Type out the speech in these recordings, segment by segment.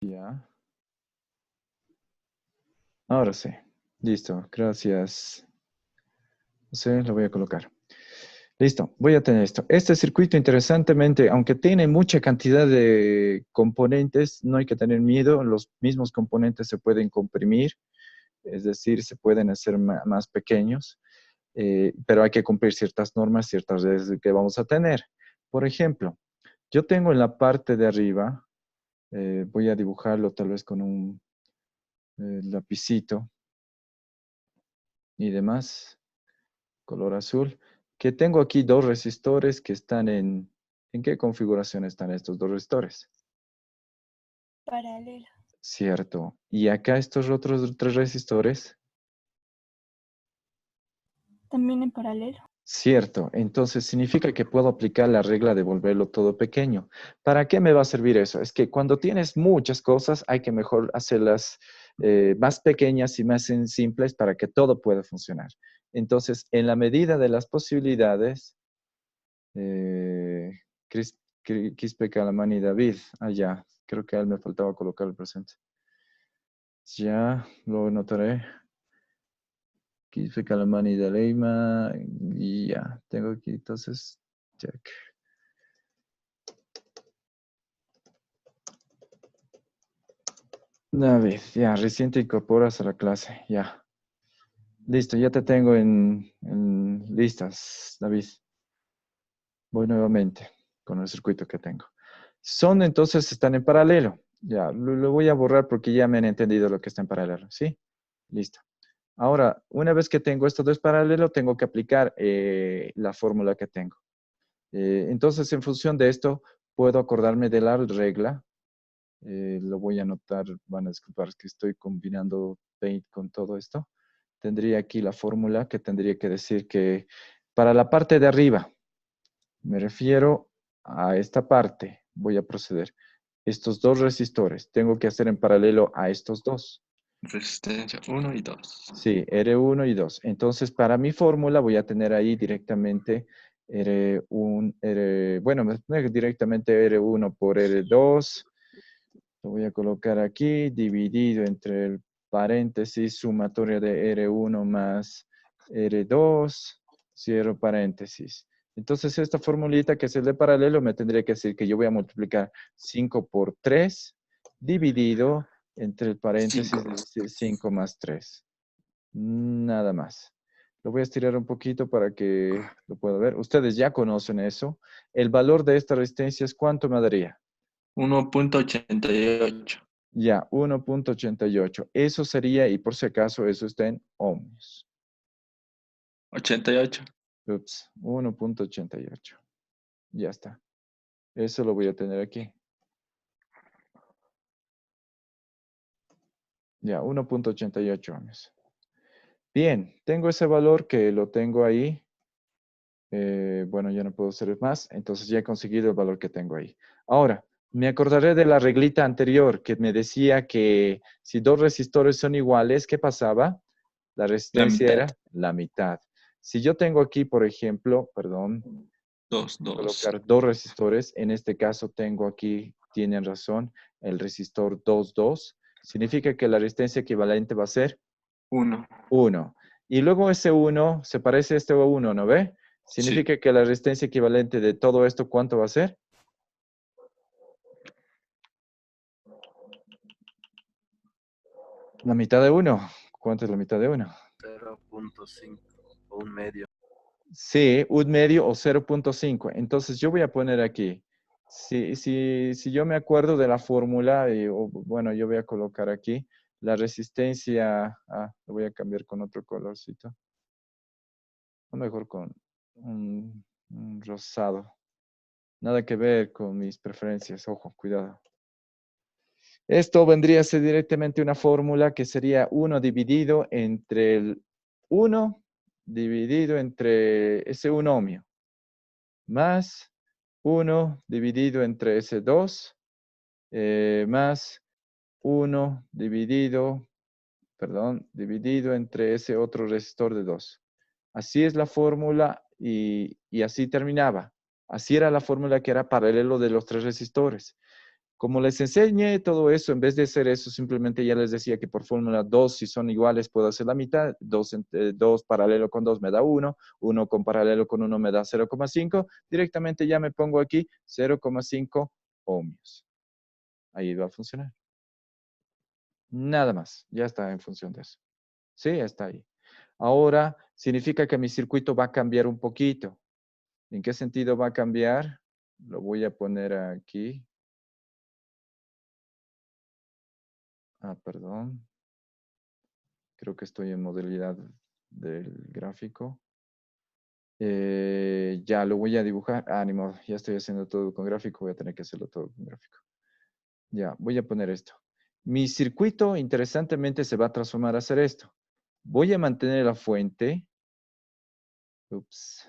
Ya. Ahora sí. Listo. Gracias. Sí, lo voy a colocar. Listo, voy a tener esto. Este circuito, interesantemente, aunque tiene mucha cantidad de componentes, no hay que tener miedo. Los mismos componentes se pueden comprimir, es decir, se pueden hacer más pequeños, pero hay que cumplir ciertas normas, ciertas reglas que vamos a tener. Por ejemplo, yo tengo en la parte de arriba, voy a dibujarlo tal vez con un lapicito y demás, color azul, que tengo aquí dos resistores que están ¿en qué configuración están estos dos resistores? Paralela. Cierto. Y acá estos otros tres resistores, También en paralelo. cierto. Entonces significa que puedo aplicar la regla de volverlo todo pequeño. ¿Para qué me va a servir eso? Es que cuando tienes muchas cosas hay que mejor hacerlas más pequeñas y más simples para que todo pueda funcionar. Entonces, en la medida de las posibilidades, eh, Quispe, Calamani y David, allá, creo que a él me faltaba colocar el presente. Ya, lo notaré. Quispe, Calamani y Daleima, y ya, tengo aquí entonces, check. David, ya, recién te incorporas a la clase, ya. Listo, ya te tengo en listas, David. Voy nuevamente con el circuito que tengo. Son entonces, están en paralelo. Ya, lo voy a borrar porque ya me han entendido lo que está en paralelo, ¿sí? Listo. Ahora, una vez que tengo estos dos paralelos, tengo que aplicar la fórmula que tengo. Entonces, en función de esto, puedo acordarme de la regla. Lo voy a anotar, van a disculpar, es que estoy combinando Paint con todo esto. Tendría aquí la fórmula que tendría que decir que para la parte de arriba, me refiero a esta parte, voy a proceder. Estos dos resistores, tengo que hacer en paralelo a estos dos. Resistencia 1 y 2. Sí, R1 y 2. Entonces, para mi fórmula voy a tener ahí directamente bueno, directamente R1 por R2. Lo voy a colocar aquí, dividido entre el paréntesis sumatorio de R1 más R2, cierro paréntesis. Entonces, esta formulita que es el de paralelo me tendría que decir que yo voy a multiplicar 5 por 3 dividido entre el paréntesis, Cinco. es decir, 5 más 3. Nada más. Lo voy a estirar un poquito para que lo pueda ver. Ustedes ya conocen eso. El valor de esta resistencia es ¿cuánto me daría? 1.88. Ya, 1.88. Eso sería, y por si acaso, eso está en ohmios. 88. Ups, 1.88. Ya está. Eso lo voy a tener aquí. Ya, 1.88 ohmios. Bien, tengo ese valor que lo tengo ahí. Bueno, ya no puedo hacer más, entonces ya he conseguido el valor que tengo ahí. Ahora, me acordaré de la reglita anterior que me decía que si dos resistores son iguales, ¿qué pasaba? La La resistencia mitad. era la mitad. Si yo tengo aquí, por ejemplo, perdón, 2, 2. colocar dos resistores, en este caso tengo aquí, tienen razón, el resistor 2, 2, significa que la resistencia equivalente va a ser 1. 1. Y luego ese 1 se parece a este 1, ¿no ve? Sí. Significa que la resistencia equivalente de todo esto, ¿cuánto va a ser? La mitad de 1. ¿Cuánto es la mitad de 1? 0.5 o un medio. Sí, un medio o 0.5. Entonces yo voy a poner aquí. Si yo me acuerdo de la fórmula, bueno, yo voy a colocar aquí la resistencia. Lo voy a cambiar con otro colorcito. O mejor con un rosado. Nada que ver con mis preferencias. Ojo, cuidado. Esto vendría a ser directamente una fórmula que sería 1 dividido entre el 1 dividido entre ese 1 ohmio, más 1 dividido entre ese 2, más 1 dividido, perdón, dividido entre ese otro resistor de 2. Así es la fórmula y así terminaba. Así era la fórmula que era paralelo de los tres resistores. Como les enseñé todo eso, en vez de hacer eso, simplemente ya les decía que por fórmula 2, si son iguales, puedo hacer la mitad. 2 paralelo con 2 me da 1. 1 con paralelo con 1 me da 0,5. Directamente ya me pongo aquí 0,5 ohmios. Ahí va a funcionar. Nada más. Ya está en función de eso. Sí, está ahí. Ahora, significa que mi circuito va a cambiar un poquito. ¿En qué sentido va a cambiar? Lo voy a poner aquí. Perdón. Creo que estoy en modalidad del gráfico. Ya lo voy a dibujar. Ni modo, ya estoy haciendo todo con gráfico. Voy a tener que hacerlo todo con gráfico. Ya, voy a poner esto. Mi circuito, interesantemente, se va a transformar a hacer esto. Voy a mantener la fuente. Ups.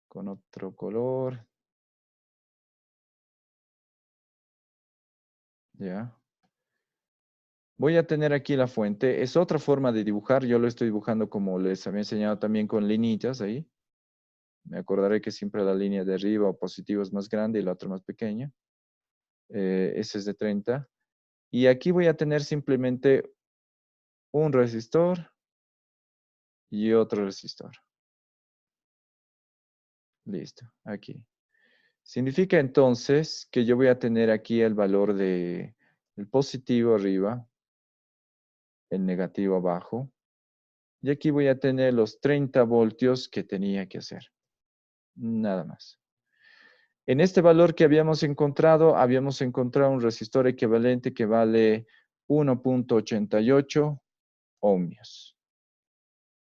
Con otro color. Ya. Voy a tener aquí la fuente. Es otra forma de dibujar. Yo lo estoy dibujando como les había enseñado también con linitas ahí. Me acordaré que siempre la línea de arriba o positivo es más grande y la otra más pequeña. Ese es de 30. Y aquí voy a tener simplemente un resistor y otro resistor. Listo, aquí. Significa entonces que yo voy a tener aquí el valor de el positivo arriba, el negativo abajo. Y aquí voy a tener los 30 voltios que tenía que hacer. Nada más. En este valor que habíamos encontrado un resistor equivalente que vale 1.88 ohmios.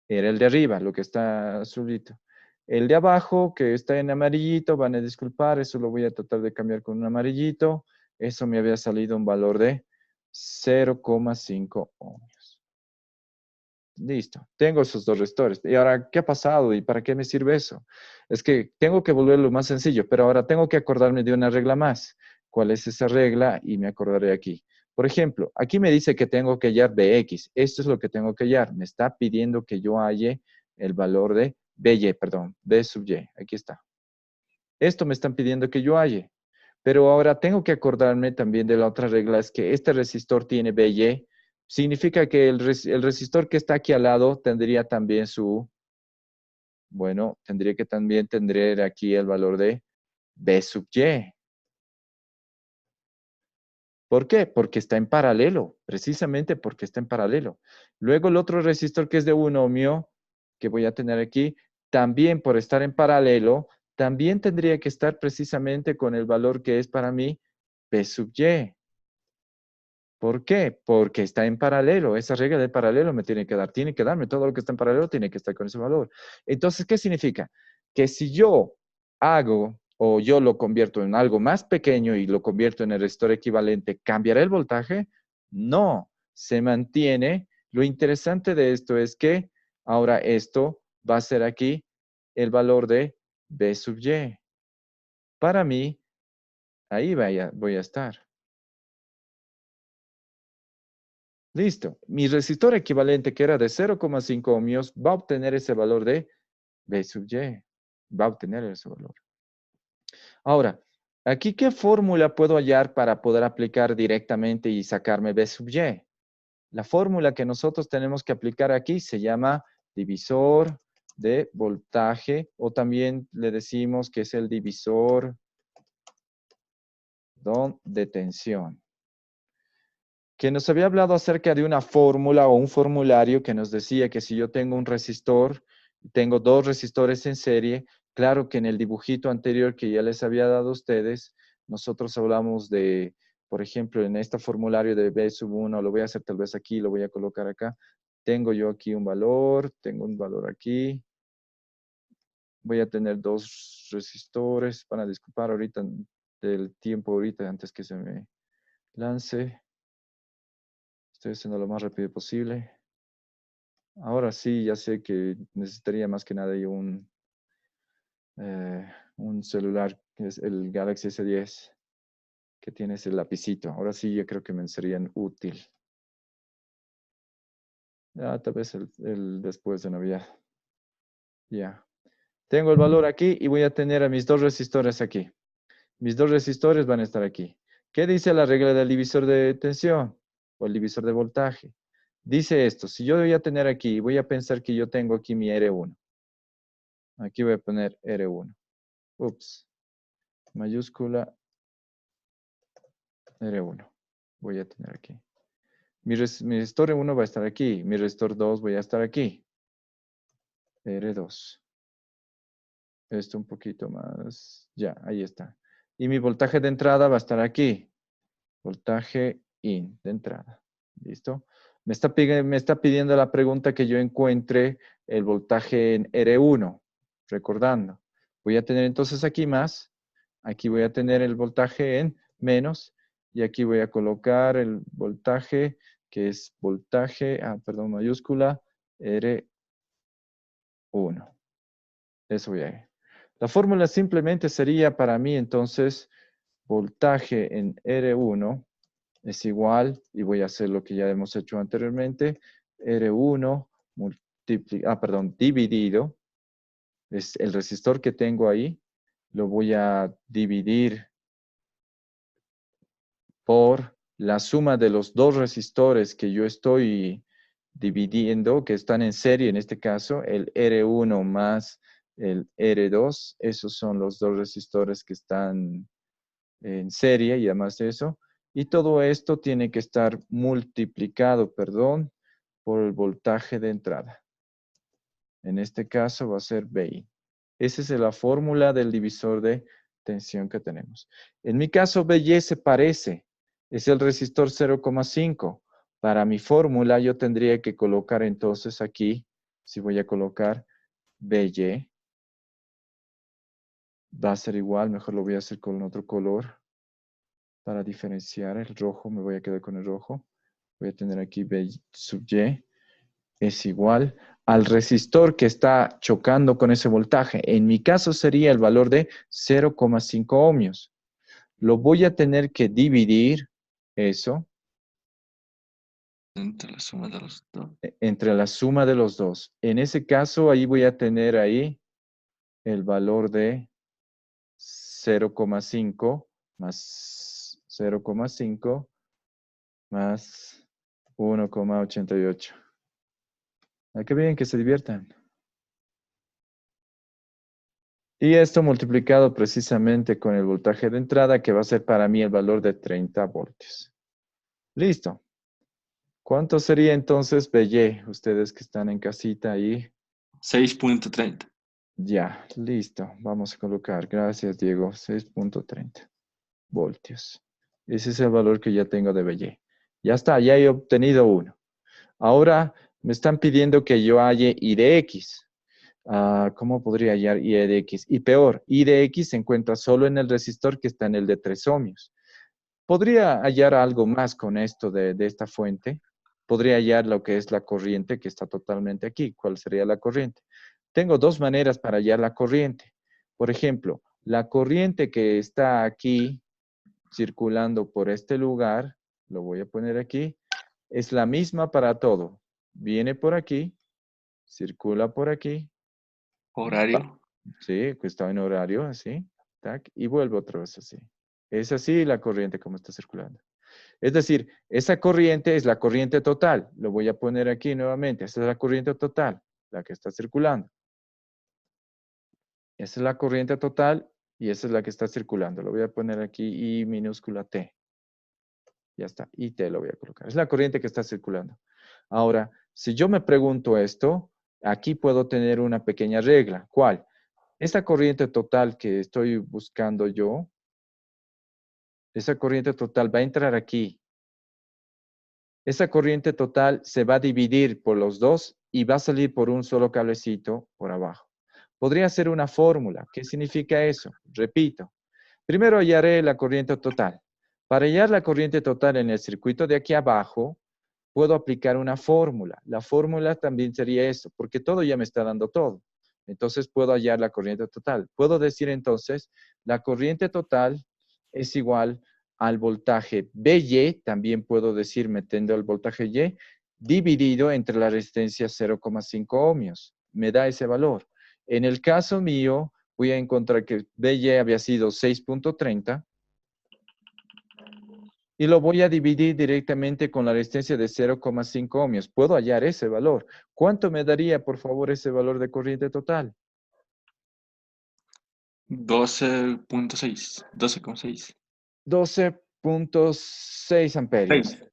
Era el de arriba, lo que está azulito. El de abajo, que está en amarillito, van a disculpar, eso lo voy a tratar de cambiar con un amarillito. Eso me había salido un valor de 0,5 ohmios. Listo, tengo esos dos resistores. ¿Y ahora qué ha pasado y para qué me sirve eso? Es que tengo que volverlo más sencillo, pero ahora tengo que acordarme de una regla más. ¿Cuál es esa regla? Y me acordaré aquí. Por ejemplo, aquí me dice que tengo que hallar Bx. Esto es lo que tengo que hallar. Me está pidiendo que yo halle el valor de By, perdón, B sub Y. Aquí está. Esto me están pidiendo que yo halle. Pero ahora tengo que acordarme también de la otra regla, es que este resistor tiene By. Significa que el resistor que está aquí al lado tendría también tendría que también tener aquí el valor de B sub Y. ¿Por qué? Porque está en paralelo, precisamente porque está en paralelo. Luego el otro resistor que es de 1 ohmio, que voy a tener aquí, también por estar en paralelo, también tendría que estar precisamente con el valor que es para mí B sub Y. ¿Por qué? Porque está en paralelo. Esa regla de paralelo me tiene que dar. Tiene que darme todo lo que está en paralelo, tiene que estar con ese valor. Entonces, ¿qué significa? Que si yo hago o yo lo convierto en algo más pequeño y lo convierto en el resistor equivalente, ¿cambiará el voltaje? No, se mantiene. Lo interesante de esto es que ahora esto va a ser aquí el valor de B sub Y. Para mí, ahí voy a estar. Listo. Mi resistor equivalente, que era de 0,5 ohmios, va a obtener ese valor de B sub Y. Va a obtener ese valor. Ahora, aquí, ¿qué fórmula puedo hallar para poder aplicar directamente y sacarme B sub Y? La fórmula que nosotros tenemos que aplicar aquí se llama divisor de voltaje, o también le decimos que es el divisor de tensión. Que nos había hablado acerca de una fórmula o un formulario que nos decía que si yo tengo un resistor, tengo dos resistores en serie, claro que en el dibujito anterior que ya les había dado a ustedes, nosotros hablamos de, por ejemplo, en este formulario de B sub 1, lo voy a hacer tal vez aquí, lo voy a colocar acá. Tengo yo aquí un valor, tengo un valor aquí. Voy a tener dos resistores, van a disculpar ahorita del tiempo ahorita antes que se me lance. Estoy haciendo lo más rápido posible. Ahora sí, ya sé que necesitaría más que nada un celular, que es el Galaxy S10, que tiene ese lapicito. Ahora sí, yo creo que me serían útil. Tal vez el después de Navidad. Ya. Tengo el valor aquí y voy a tener a mis dos resistores aquí. Mis dos resistores van a estar aquí. ¿Qué dice la regla del divisor de tensión o el divisor de voltaje? Dice esto, si yo voy a tener aquí, voy a pensar que yo tengo aquí mi R1. Aquí voy a poner R1. Ups. Mayúscula R1. Voy a tener aquí. Mi resistor 1 va a estar aquí. Mi resistor 2 voy a estar aquí. R2. Esto un poquito más. Ya, ahí está. Y mi voltaje de entrada va a estar aquí. Voltaje in de entrada. ¿Listo? Me está pidiendo la pregunta que yo encuentre el voltaje en R1. Recordando. Voy a tener entonces aquí más. Aquí voy a tener el voltaje en menos. Y aquí voy a colocar el voltaje que es voltaje, perdón, mayúscula, R1. Eso voy a ir. La fórmula simplemente sería para mí entonces voltaje en R1 es igual, y voy a hacer lo que ya hemos hecho anteriormente, R1 dividido, es el resistor que tengo ahí, lo voy a dividir por la suma de los dos resistores que yo estoy dividiendo, que están en serie en este caso, el R1 más el R2, esos son los dos resistores que están en serie y además de eso. Y todo esto tiene que estar multiplicado, por el voltaje de entrada. En este caso va a ser BI. Esa es la fórmula del divisor de tensión que tenemos. En mi caso, BY se parece. Es el resistor 0,5. Para mi fórmula, yo tendría que colocar entonces aquí, si voy a colocar BY, va a ser igual, mejor lo voy a hacer con otro color para diferenciar el rojo, me voy a quedar con el rojo. Voy a tener aquí B sub Y es igual al resistor que está chocando con ese voltaje. En mi caso sería el valor de 0,5 ohmios. Lo voy a tener que dividir eso Entre la suma de los dos. entre la suma de los dos. En ese caso, ahí voy a tener ahí el valor de 0,5 más 0,5 más 1,88. Qué bien, que se diviertan. Y esto multiplicado precisamente con el voltaje de entrada, que va a ser para mí el valor de 30 voltios. Listo. ¿Cuánto sería entonces BY? Ustedes que están en casita ahí. 6.30. Ya, listo. Vamos a colocar. Gracias, Diego. 6.30 voltios. Ese es el valor que ya tengo de BY. Ya está, ya he obtenido uno. Ahora me están pidiendo que yo halle I de X. ¿Cómo podría hallar I de X? Y peor, I de X se encuentra solo en el resistor que está en el de 3 ohmios. ¿Podría hallar algo más con esto de esta fuente? Podría hallar lo que es la corriente que está totalmente aquí. ¿Cuál sería la corriente? Tengo dos maneras para hallar la corriente. Por ejemplo, la corriente que está aquí circulando por este lugar, lo voy a poner aquí, es la misma para todo. Viene por aquí, circula por aquí. Horario. Sí, que está en horario, así, tac, y vuelve otra vez así. Es así la corriente como está circulando. Es decir, esa corriente es la corriente total. Lo voy a poner aquí nuevamente. Esa es la corriente total, la que está circulando. Esa es la corriente total y esa es la que está circulando. Lo voy a poner aquí I minúscula T. Ya está, IT lo voy a colocar. Es la corriente que está circulando. Ahora, si yo me pregunto esto, aquí puedo tener una pequeña regla. ¿Cuál? Esta corriente total que estoy buscando yo, esa corriente total va a entrar aquí. Esa corriente total se va a dividir por los dos y va a salir por un solo cablecito por abajo. Podría ser una fórmula. ¿Qué significa eso? Repito. Primero hallaré la corriente total. Para hallar la corriente total en el circuito de aquí abajo, puedo aplicar una fórmula. La fórmula también sería eso, porque todo ya me está dando todo. Entonces puedo hallar la corriente total. Puedo decir entonces, la corriente total es igual al voltaje BY, también puedo decir metiendo el voltaje Y, dividido entre la resistencia 0,5 ohmios. Me da ese valor. En el caso mío, voy a encontrar que BY había sido 6.30 y lo voy a dividir directamente con la resistencia de 0,5 ohmios. Puedo hallar ese valor. ¿Cuánto me daría, por favor, ese valor de corriente total? 12.6. 12,6. 12.6 amperios. 6.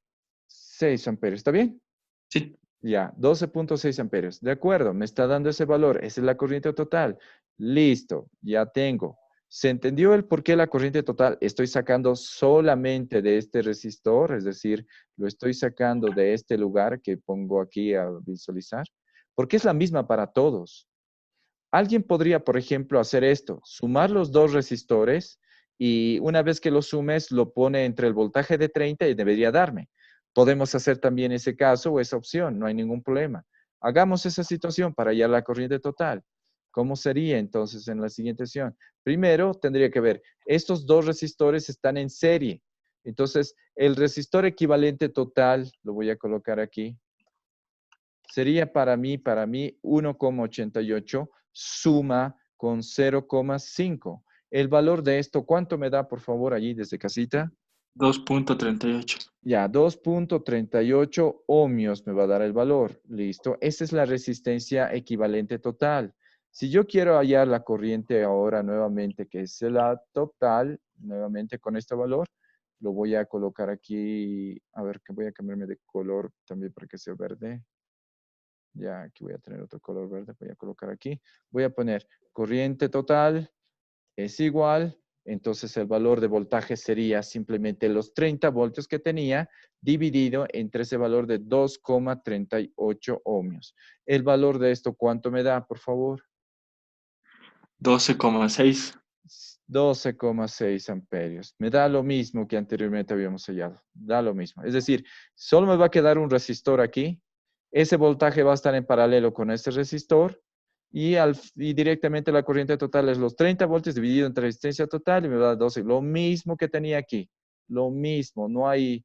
6 amperios, ¿está bien? Sí. Ya, 12.6 amperios. De acuerdo, me está dando ese valor. Esa es la corriente total. Listo, ya tengo. ¿Se entendió el por qué la corriente total estoy sacando solamente de este resistor? Es decir, lo estoy sacando de este lugar que pongo aquí a visualizar. Porque es la misma para todos. Alguien podría, por ejemplo, hacer esto, sumar los dos resistores y una vez que lo sumes, lo pone entre el voltaje de 30 y debería darme. Podemos hacer también ese caso o esa opción, no hay ningún problema. Hagamos esa situación para hallar la corriente total. ¿Cómo sería entonces en la siguiente opción? Primero, tendría que ver, estos dos resistores están en serie. Entonces, el resistor equivalente total, lo voy a colocar aquí, sería para mí 1,88 suma con 0,5. El valor de esto, ¿cuánto me da, por favor, allí desde casita? 2.38. Ya, 2,38 ohmios me va a dar el valor. Listo. Esa es la resistencia equivalente total. Si yo quiero hallar la corriente ahora nuevamente, que es la total, nuevamente con este valor, lo voy a colocar aquí. A ver, que voy a cambiarme de color también para que sea verde. Ya aquí voy a tener otro color verde, voy a colocar aquí. Voy a poner corriente total es igual, entonces el valor de voltaje sería simplemente los 30 voltios que tenía dividido entre ese valor de 2,38 ohmios. El valor de esto, ¿cuánto me da, por favor? 12,6. 12,6 amperios. Me da lo mismo que anteriormente habíamos hallado. Da lo mismo. Es decir, solo me va a quedar un resistor aquí. Ese voltaje va a estar en paralelo con este resistor y directamente la corriente total es los 30 voltios dividido entre resistencia total y me da 12. Lo mismo que tenía aquí. Lo mismo. No hay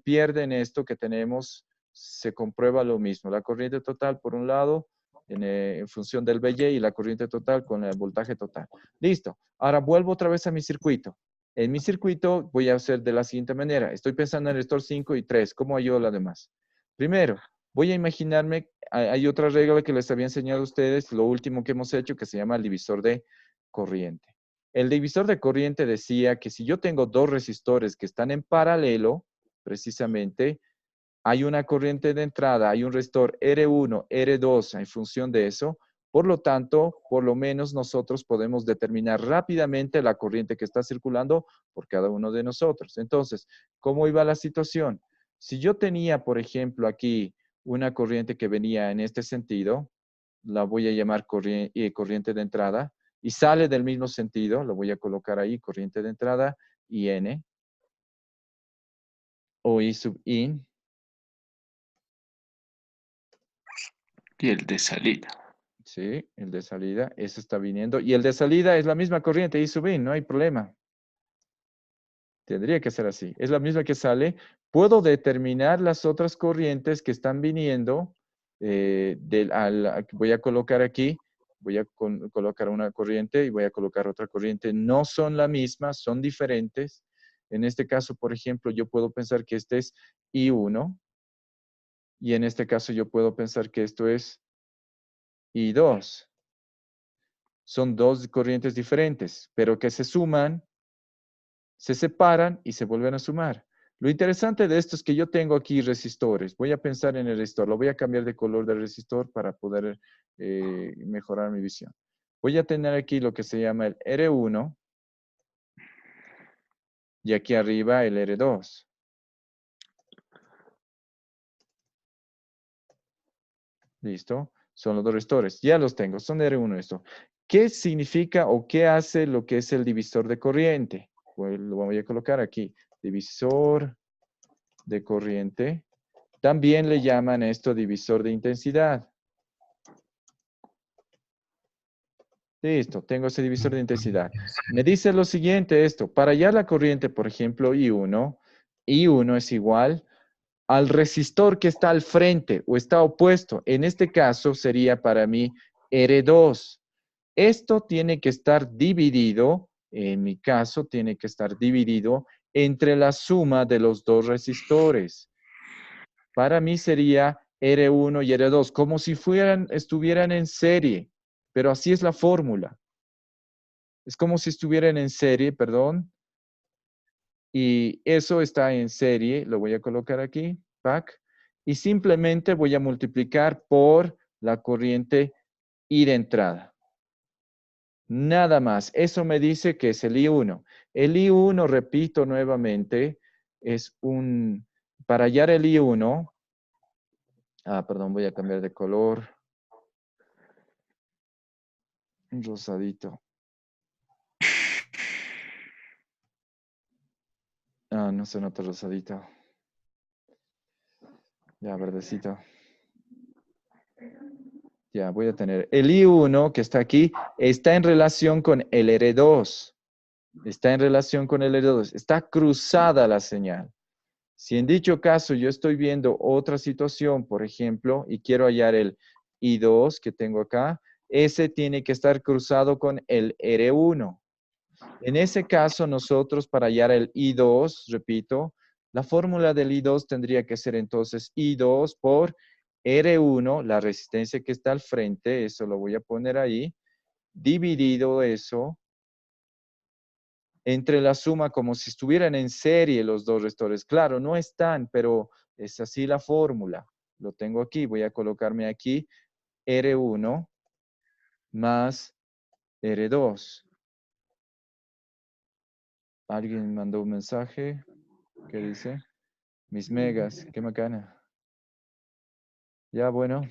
pierde en esto que tenemos. Se comprueba lo mismo. La corriente total, por un lado, en función del BY y la corriente total con el voltaje total. Listo. Ahora vuelvo otra vez a mi circuito. En mi circuito voy a hacer de la siguiente manera. Estoy pensando en el resistor 5 y 3. ¿Cómo ayudo a la demás? Primero, voy a imaginarme, hay otra regla que les había enseñado a ustedes, lo último que hemos hecho, que se llama el divisor de corriente. El divisor de corriente decía que si yo tengo dos resistores que están en paralelo, precisamente, hay una corriente de entrada, hay un resistor R1, R2 en función de eso. Por lo tanto, por lo menos nosotros podemos determinar rápidamente la corriente que está circulando por cada uno de nosotros. Entonces, ¿cómo iba la situación? Si yo tenía, por ejemplo, aquí una corriente que venía en este sentido, la voy a llamar corriente de entrada, y sale del mismo sentido, lo voy a colocar ahí, corriente de entrada, IN, o I sub IN, Y el de salida. sí, el de salida, ese está viniendo. Y el de salida es la misma corriente, I sub IN, no hay problema. Tendría que ser así. Es la misma que sale. Puedo determinar las otras corrientes que están viniendo. Voy a colocar aquí, voy a colocar una corriente y voy a colocar otra corriente. No son la misma, son diferentes. En este caso, por ejemplo, yo puedo pensar que este es I1. Y en este caso yo puedo pensar que esto es I2. Son dos corrientes diferentes, pero que se suman, se separan y se vuelven a sumar. Lo interesante de esto es que yo tengo aquí resistores. Voy a pensar en el resistor. Lo voy a cambiar de color del resistor para poder mejorar mi visión. Voy a tener aquí lo que se llama el R1 y aquí arriba el R2. ¿Listo? Son los dos resistores. Ya los tengo. Son R1 esto. ¿Qué significa o qué hace lo que es el divisor de corriente? Pues lo voy a colocar aquí. Divisor de corriente. También le llaman esto divisor de intensidad. Listo, tengo ese divisor de intensidad. Me dice lo siguiente esto. Para hallar la corriente, por ejemplo, I1 es igual al resistor que está al frente o está opuesto. En este caso sería para mí R2. Esto tiene que estar dividido, en mi caso, tiene que estar dividido entre la suma de los dos resistores. Para mí sería R1 y R2, como si estuvieran en serie, pero así es la fórmula. Es como si estuvieran en serie, perdón, y eso está en serie, lo voy a colocar aquí, pack, y simplemente voy a multiplicar por la corriente I de entrada. Nada más. Eso me dice que es el I1. El I1, repito nuevamente, es para hallar el I1, perdón, voy a cambiar de color. Un rosadito. No se nota rosadito. Ya, verdecito. Ya, voy a tener el I1 que está aquí, está en relación con el R2. Está en relación con el R2. Está cruzada la señal. Si en dicho caso yo estoy viendo otra situación, por ejemplo, y quiero hallar el I2 que tengo acá, ese tiene que estar cruzado con el R1. En ese caso, nosotros para hallar el I2, repito, la fórmula del I2 tendría que ser entonces I2 por R1, la resistencia que está al frente, eso lo voy a poner ahí, dividido eso entre la suma como si estuvieran en serie los dos resistores. Claro, no están, pero es así la fórmula. Lo tengo aquí, voy a colocarme aquí R1 más R2. ¿Alguien mandó un mensaje? ¿Qué dice? Mis megas, qué macana. Ya, bueno.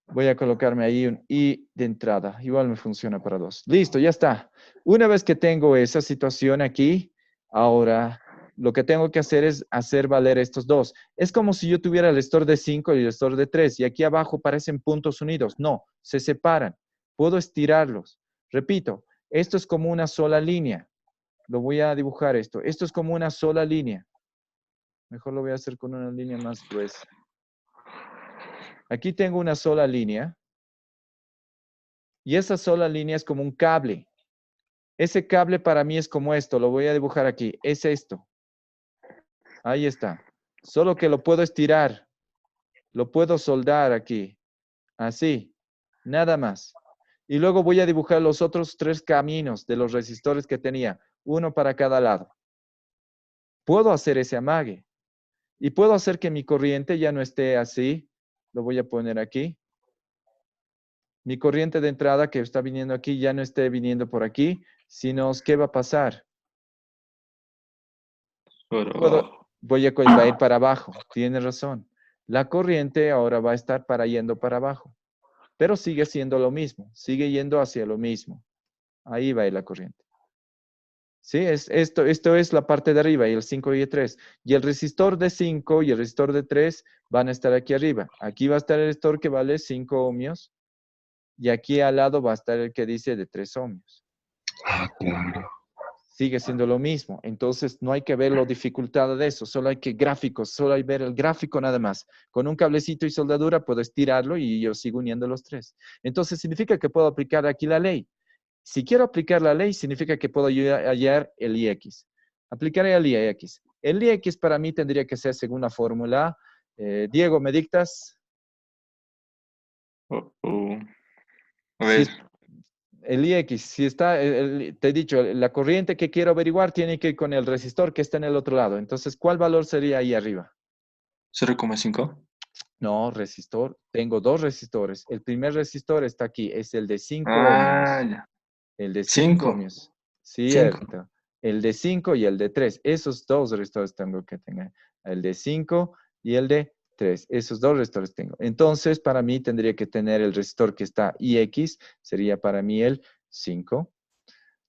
Voy a colocarme ahí un I de entrada. Igual me funciona para 2. Listo, ya está. Una vez que tengo esa situación aquí, ahora lo que tengo que hacer es hacer valer estos dos. Es como si yo tuviera el resistor de 5 y el resistor de 3 y aquí abajo parecen puntos unidos. No, se separan. Puedo estirarlos. Repito, esto es como una sola línea. Lo voy a dibujar esto. Esto es como una sola línea. Mejor lo voy a hacer con una línea más gruesa. Aquí tengo una sola línea. Y esa sola línea es como un cable. Ese cable para mí es como esto. Lo voy a dibujar aquí. Es esto. Ahí está. Solo que lo puedo estirar. Lo puedo soldar aquí. Así. Nada más. Y luego voy a dibujar los otros 3 caminos de los resistores que tenía. Uno para cada lado. Puedo hacer ese amague. Y puedo hacer que mi corriente ya no esté así. Lo voy a poner aquí. Mi corriente de entrada que está viniendo aquí ya no esté viniendo por aquí, sino ¿qué va a pasar? Va a ir para abajo. Tiene razón. La corriente ahora va a estar yendo para abajo, pero sigue siendo lo mismo, sigue yendo hacia lo mismo. Ahí va a ir la corriente. ¿Sí? Esto es la parte de arriba, y el 5 y el 3. Y el resistor de 5 y el resistor de 3 van a estar aquí arriba. Aquí va a estar el resistor que vale 5 ohmios. Y aquí al lado va a estar el que dice de 3 ohmios. Claro. Sigue siendo lo mismo. Entonces no hay que ver la dificultad de eso. Solo hay que gráficos, solo hay que ver el gráfico nada más. Con un cablecito y soldadura puedo estirarlo y yo sigo uniendo los 3. Entonces significa que puedo aplicar aquí la ley. Si quiero aplicar la ley, significa que puedo hallar el IX. Aplicaré el IX. El IX para mí tendría que ser según la fórmula. Diego, ¿me dictas? A ver, El IX, si está, te he dicho, la corriente que quiero averiguar tiene que ir con el resistor que está en el otro lado. Entonces, ¿cuál valor sería ahí arriba? 0,5. No, resistor. Tengo 2 resistores. El primer resistor está aquí, es el de 5 ohmios. Ya. El de 5 5. ohmios. Cierto. El de 5 y el de 3. Esos 2 resistores tengo que tener. El de 5 y el de 3. Esos 2 resistores tengo. Entonces, para mí tendría que tener el resistor que está IX. Sería para mí el 5.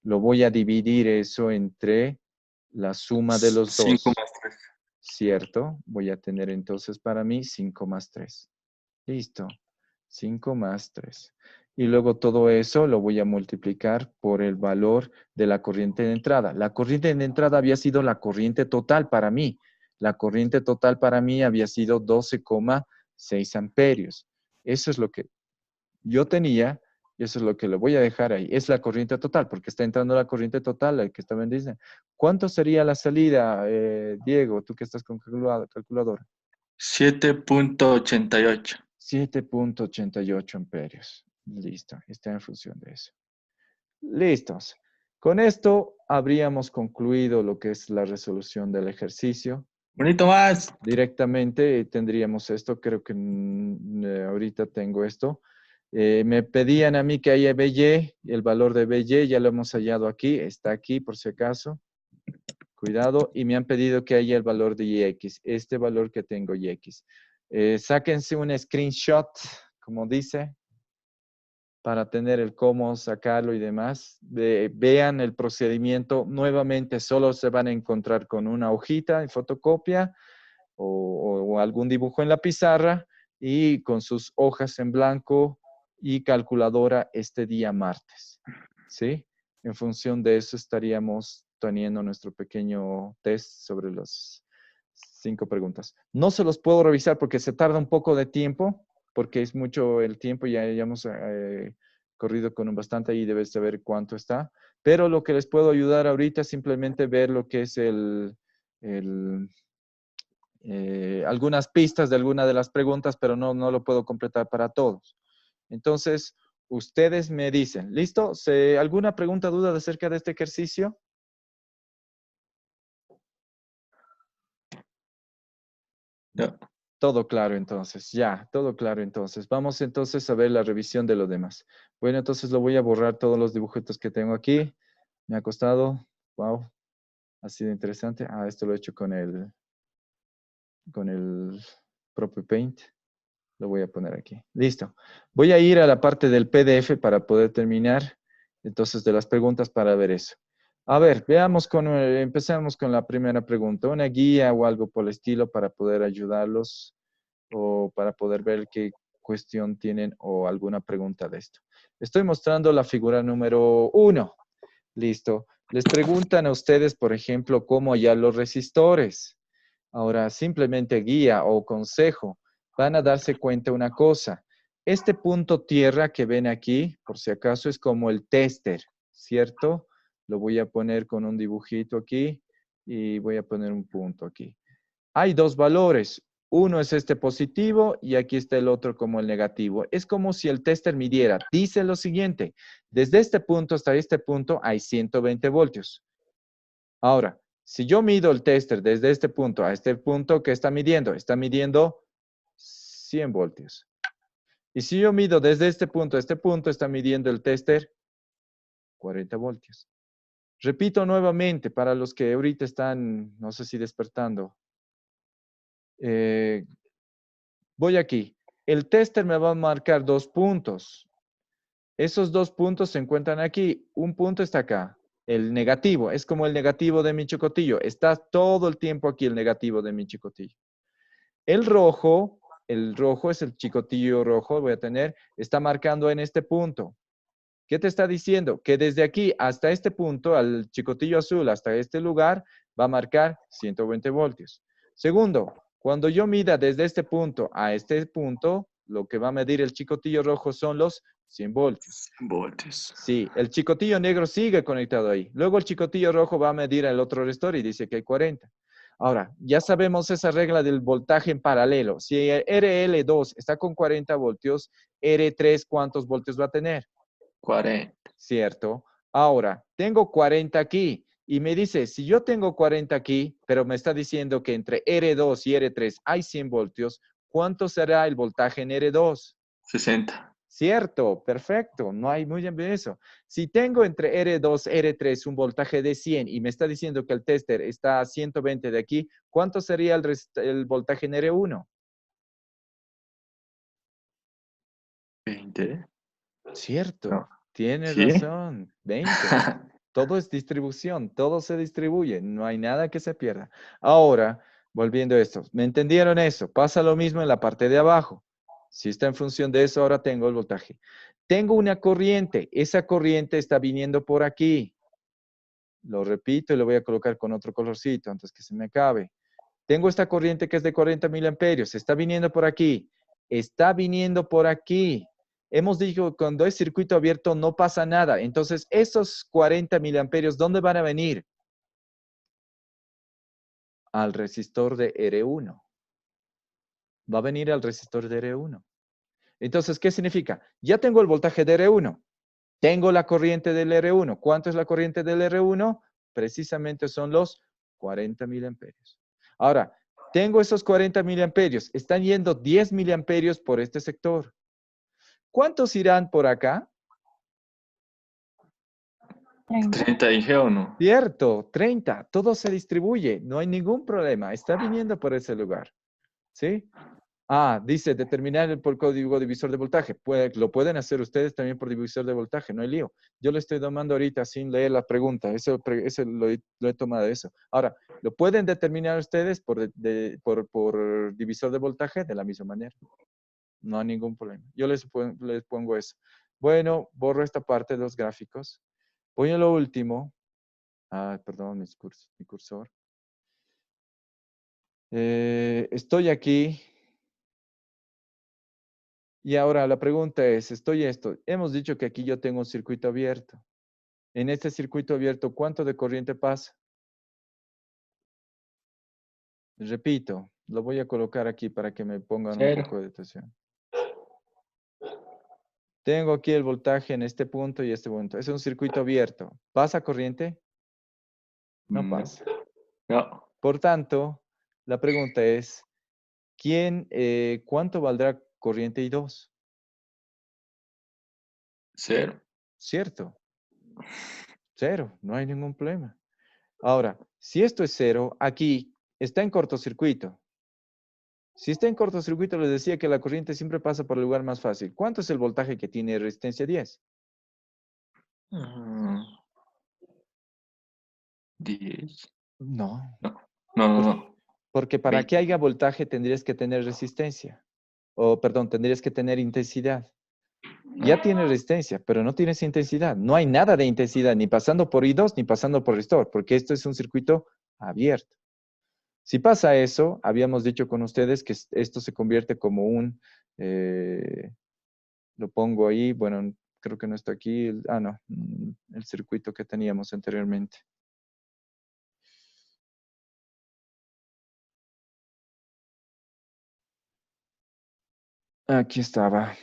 Lo voy a dividir eso entre la suma de los 5 dos. más 3. ¿Cierto? Voy a tener entonces para mí 5 más 3. Listo. 5 más 3. Y luego todo eso lo voy a multiplicar por el valor de la corriente de entrada. La corriente de entrada había sido la corriente total para mí. La corriente total para mí había sido 12,6 amperios. Eso es lo que yo tenía Y eso es lo que le voy a dejar ahí. Es la corriente total, porque está entrando la corriente total, la que estaba en Disney. ¿Cuánto sería la salida, Diego, tú que estás con calculadora? 7.88. 7.88 amperios. Listo, está en función de eso. Listos. Con esto habríamos concluido lo que es la resolución del ejercicio. Bonito más. Directamente tendríamos esto, creo que ahorita tengo esto. Me pedían a mí que haya BY, el valor de BY ya lo hemos hallado aquí, está aquí por si acaso. Cuidado, y me han pedido que haya el valor de YX, este valor que tengo YX. Sáquense un screenshot, como dice, para tener el cómo sacarlo y demás. Vean el procedimiento. Nuevamente, solo se van a encontrar con una hojita en fotocopia o algún dibujo en la pizarra y con sus hojas en blanco y calculadora este día martes. ¿Sí? En función de eso estaríamos teniendo nuestro pequeño test sobre las 5 preguntas. No se los puedo revisar porque se tarda un poco de tiempo, porque es mucho el tiempo, ya hemos corrido con bastante ahí, debes saber cuánto está, pero lo que les puedo ayudar ahorita es simplemente ver lo que es algunas pistas de alguna de las preguntas, pero no lo puedo completar para todos. Entonces, ustedes me dicen, ¿listo? ¿Alguna pregunta, duda acerca de este ejercicio? No. Todo claro entonces, ya, todo claro entonces. Vamos entonces a ver la revisión de lo demás. Bueno, entonces lo voy a borrar todos los dibujitos que tengo aquí. Me ha costado, wow, ha sido interesante. Ah, esto lo he hecho con el propio Paint. Lo voy a poner aquí. Listo. Voy a ir a la parte del PDF para poder terminar, entonces, de las preguntas para ver eso. A ver, empecemos con la primera pregunta. Una guía o algo por el estilo para poder ayudarlos o para poder ver qué cuestión tienen o alguna pregunta de esto. Estoy mostrando la figura número 1. Listo. Les preguntan a ustedes, por ejemplo, cómo hallar los resistores. Ahora, simplemente guía o consejo. Van a darse cuenta una cosa. Este punto tierra que ven aquí, por si acaso, es como el tester, ¿cierto? Lo voy a poner con un dibujito aquí y voy a poner un punto aquí. Hay dos valores. Uno es este positivo y aquí está el otro como el negativo. Es como si el tester midiera. Dice lo siguiente, desde este punto hasta este punto hay 120 voltios. Ahora, si yo mido el tester desde este punto a este punto, ¿qué está midiendo? Está midiendo 100 voltios. Y si yo mido desde este punto a este punto, está midiendo el tester 40 voltios. Repito nuevamente para los que ahorita están, no sé si despertando. Voy aquí. El tester me va a marcar 2 puntos. Esos 2 puntos se encuentran aquí. Un punto está acá. El negativo. Es como el negativo de mi chicotillo. Está todo el tiempo aquí el negativo de mi chicotillo. El rojo es el chicotillo rojo. Voy a tener, está marcando en este punto. ¿Qué te está diciendo? Que desde aquí hasta este punto, al chicotillo azul, hasta este lugar, va a marcar 120 voltios. Segundo, cuando yo mida desde este punto a este punto, lo que va a medir el chicotillo rojo son los 100 voltios. Voltios. Sí, el chicotillo negro sigue conectado ahí. Luego el chicotillo rojo va a medir el otro resistor y dice que hay 40. Ahora, ya sabemos esa regla del voltaje en paralelo. Si RL2 está con 40 voltios, R3, ¿cuántos voltios va a tener? 40. ¿Cierto? Ahora, tengo 40 aquí y me dice, si yo tengo 40 aquí, pero me está diciendo que entre R2 y R3 hay 100 voltios, ¿cuánto será el voltaje en R2? 60. Cierto, perfecto, no hay muy bien eso. Si tengo entre R2 y R3 un voltaje de 100 y me está diciendo que el tester está a 120 de aquí, ¿cuánto sería el voltaje en R1? 20. Cierto, No. tienes ¿Sí? razón, 20. Todo es distribución, todo se distribuye, no hay nada que se pierda. Ahora, volviendo a esto, ¿me entendieron eso? Pasa lo mismo en la parte de abajo. Si está en función de eso, ahora tengo el voltaje. Tengo una corriente, esa corriente está viniendo por aquí. Lo repito y lo voy a colocar con otro colorcito antes que se me acabe. Tengo esta corriente que es de 40 miliamperios, está viniendo por aquí, está viniendo por aquí. Hemos dicho que cuando es circuito abierto no pasa nada. Entonces, esos 40 miliamperios, ¿dónde van a venir? Al resistor de R1. Va a venir al resistor de R1. Entonces, ¿qué significa? Ya tengo el voltaje de R1. Tengo la corriente del R1. ¿Cuánto es la corriente del R1? Precisamente son los 40 miliamperios. Ahora, tengo esos 40 miliamperios. Están yendo 10 miliamperios por este sector. ¿Cuántos irán por acá? 30. 30 dije o no. Cierto, 30. Todo se distribuye. No hay ningún problema. Está viniendo por ese lugar. ¿Sí? Ah, dice determinar por código divisor de voltaje. Lo pueden hacer ustedes también por divisor de voltaje, no hay lío. Yo lo estoy tomando ahorita sin leer la pregunta. Eso lo he tomado eso. Ahora, ¿lo pueden determinar ustedes por divisor de voltaje? De la misma manera. No hay ningún problema. Yo les pongo eso. Bueno, borro esta parte de los gráficos. Voy a lo último. Ah, perdón, mi cursor. Estoy aquí. Y ahora la pregunta es, hemos dicho que aquí yo tengo un circuito abierto. En este circuito abierto, ¿cuánto de corriente pasa? Repito, lo voy a colocar aquí para que me pongan un Cero. poco de atención. Tengo aquí el voltaje en este punto y este punto. Es un circuito abierto. ¿Pasa corriente? No pasa. No. Por tanto, la pregunta es, ¿cuánto valdrá corriente I2? 0. ¿Cierto? Cero, no hay ningún problema. Ahora, si esto es cero, aquí está en cortocircuito. Si está en cortocircuito, les decía que la corriente siempre pasa por el lugar más fácil. ¿Cuánto es el voltaje que tiene resistencia 10? 10. No. No. No. Porque para 20. que haya voltaje tendrías que tener resistencia. O, perdón, tendrías que tener intensidad. Ya tiene resistencia, pero no tienes intensidad. No hay nada de intensidad, ni pasando por I2, ni pasando por resistor, porque esto es un circuito abierto. Si pasa eso, habíamos dicho con ustedes que esto se convierte como lo pongo ahí, bueno, creo que no está aquí, no, el circuito que teníamos anteriormente. Aquí estaba.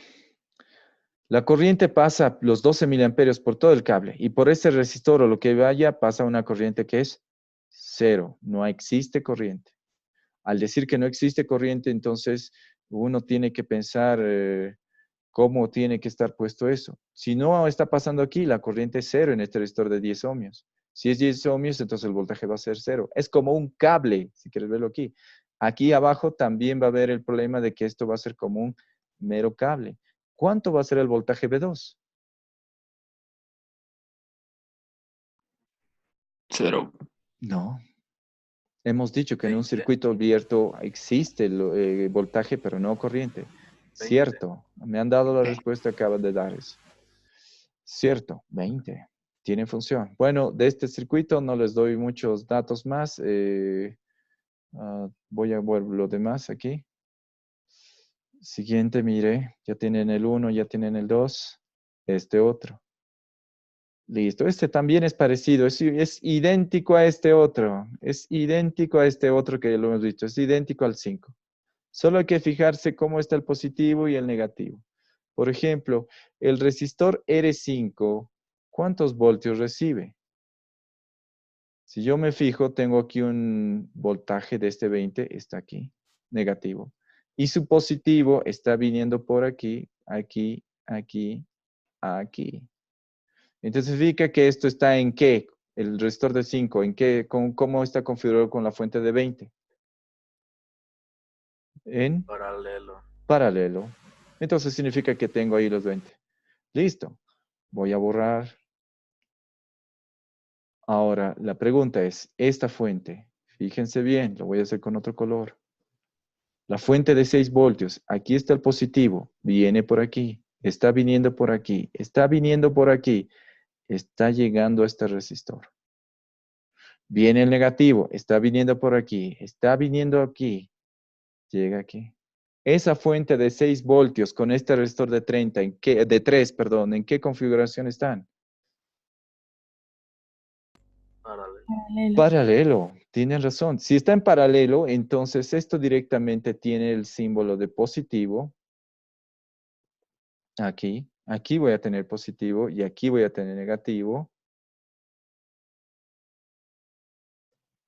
La corriente pasa los 12 miliamperios por todo el cable y por ese resistor o lo que vaya pasa una corriente que es cero. No existe corriente. Al decir que no existe corriente, entonces uno tiene que pensar cómo tiene que estar puesto eso. Si no está pasando aquí, la corriente es cero en este resistor de 10 ohmios. Si es 10 ohmios, entonces el voltaje va a ser cero. Es como un cable, si quieres verlo aquí. Aquí abajo también va a haber el problema de que esto va a ser como un mero cable. ¿Cuánto va a ser el voltaje B2? 0. No. Hemos dicho que en un 20. circuito abierto existe el voltaje, pero no corriente. 20. Cierto. Me han dado la respuesta, acabas de dar eso. Cierto, 20. Tiene función. Bueno, de este circuito no les doy muchos datos más. Voy a ver lo demás aquí. Siguiente, mire, ya tienen el 1, ya tienen el 2. Este otro. Listo, este también es parecido, es idéntico a este otro. Es idéntico a este otro que ya lo hemos visto. Es idéntico al 5. Solo hay que fijarse cómo está el positivo y el negativo. Por ejemplo, el resistor R5, ¿cuántos voltios recibe? Si yo me fijo, tengo aquí un voltaje de este 20, está aquí, negativo. Y su positivo está viniendo por aquí, aquí, aquí, aquí. Entonces significa que esto está en qué, el resistor de 5, en qué, cómo está configurado con la fuente de 20. En Paralelo. paralelo. Entonces significa que tengo ahí los 20. Listo. Voy a borrar. Ahora, la pregunta es, esta fuente, fíjense bien, lo voy a hacer con otro color. La fuente de 6 voltios, aquí está el positivo, viene por aquí, está viniendo por aquí, está viniendo por aquí, está llegando a este resistor. Viene el negativo, está viniendo por aquí, está viniendo aquí, llega aquí. Esa fuente de 6 voltios con este resistor de 30, de 3, perdón, ¿en qué configuración están? Paralelo. Paralelo. Paralelo, tienen razón. Si está en paralelo, entonces esto directamente tiene el símbolo de positivo. Aquí. Aquí voy a tener positivo y aquí voy a tener negativo.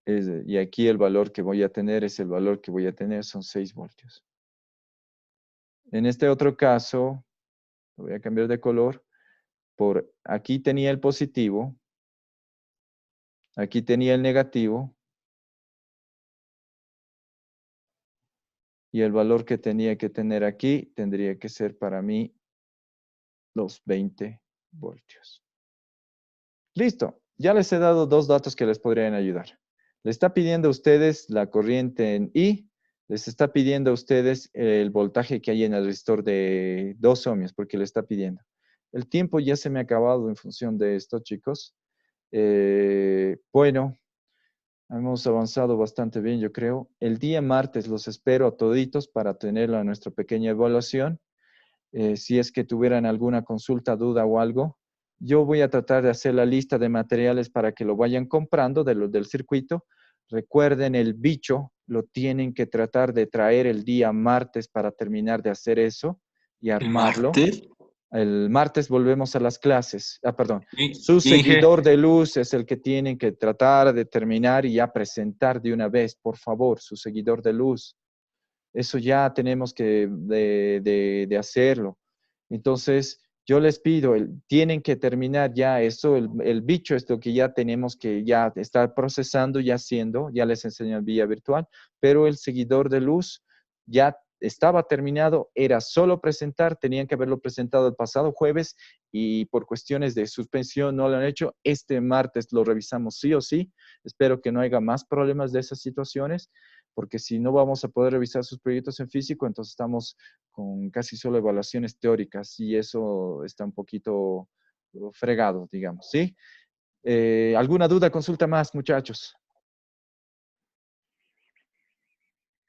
Y aquí el valor que voy a tener es el valor que voy a tener, son 6 voltios. En este otro caso, lo voy a cambiar de color. Por aquí tenía el positivo. Aquí tenía el negativo. Y el valor que tenía que tener aquí tendría que ser para mí los 20 voltios. Listo. Ya les he dado 2 datos que les podrían ayudar. Le está pidiendo a ustedes la corriente en I. Les está pidiendo a ustedes el voltaje que hay en el resistor de 2 ohmios, porque le está pidiendo. El tiempo ya se me ha acabado en función de esto, chicos. Bueno, hemos avanzado bastante bien, yo creo. El día martes los espero a toditos para tener nuestra pequeña evaluación. Si es que tuvieran alguna consulta, duda o algo, yo voy a tratar de hacer la lista de materiales para que lo vayan comprando de los del circuito. Recuerden, el bicho lo tienen que tratar de traer el día martes para terminar de hacer eso y ¿El armarlo. martes? El martes volvemos a las clases. Perdón. Y- Su Inge, seguidor de luz es el que tienen que tratar de terminar y ya presentar de una vez, por favor, su seguidor de luz. Eso ya tenemos que de hacerlo. Entonces, yo les pido, tienen que terminar ya eso, el bicho es lo que ya tenemos que ya estar procesando y haciendo, ya les enseño en vía virtual, pero el seguidor de luz ya estaba terminado, era solo presentar, tenían que haberlo presentado el pasado jueves y por cuestiones de suspensión no lo han hecho. Este martes lo revisamos sí o sí. Espero que no haya más problemas de esas situaciones, porque si no vamos a poder revisar sus proyectos en físico, entonces estamos con casi solo evaluaciones teóricas y eso está un poquito fregado, digamos, ¿sí? ¿Alguna duda, consulta más, muchachos?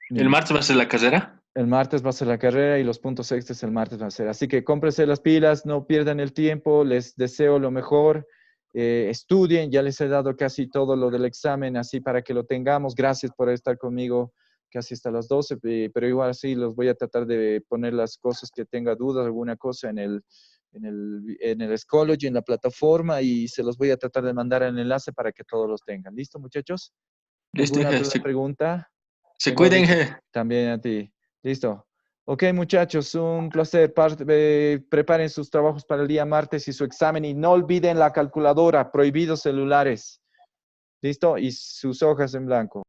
¿el martes va a ser la carrera? El martes va a ser la carrera y los puntos extras el martes va a ser. Así que cómprense las pilas, no pierdan el tiempo, les deseo lo mejor. Estudien, ya les he dado casi todo lo del examen, así para que lo tengamos. Gracias por estar conmigo casi hasta las 12, pero igual sí los voy a tratar de poner las cosas que tenga dudas, alguna cosa en el Schoology, en la plataforma, y se los voy a tratar de mandar el enlace para que todos los tengan. ¿Listo, muchachos? Listo, ¿Alguna Inge. duda, pregunta? Se Tengo cuida, Inge. también a ti. Listo. Ok, muchachos, un placer. Preparen sus trabajos para el día martes y su examen y no olviden la calculadora, prohibidos celulares. ¿Listo? Y sus hojas en blanco.